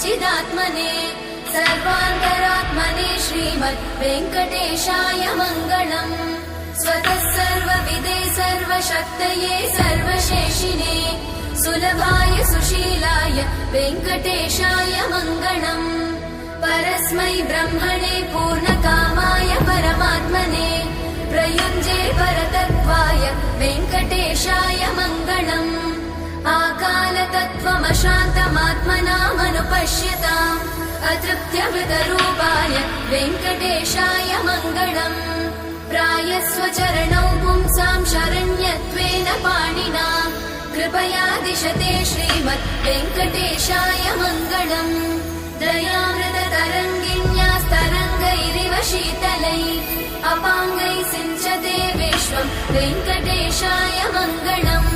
सच्चिदात्मने सर्वान्तरात्मने श्रीमद् वेङ्कटेशाय मङ्गलम्। स्वतः सर्वविदे सर्वशक्तये सर्वशेषिने सुलभाय सुशीलाय वेङ्कटेशाय मङ्गलम्। परस्मै ब्रह्मणे पूर्णकामाय परमात्मने प्रयुञ्जे परतत्त्वाय वेङ्कटेशाय मङ्गलम्। आकालतत्त्वमशान्तमात्मनामनुपश्यताम् अतृप्त्यमृतरूपाय वेङ्कटेशाय मङ्गलम्। प्रायस्वचरणौ पुंसां शरण्यत्वेन पाणिना कृपया दिशते श्रीमद् वेङ्कटेशाय मङ्गलम्। दयामृततरङ्गिण्यास्तरङ्गैरिव शीतलैः अपाङ्गैः सिञ्चते विश्वं वेङ्कटेशाय मङ्गलम्।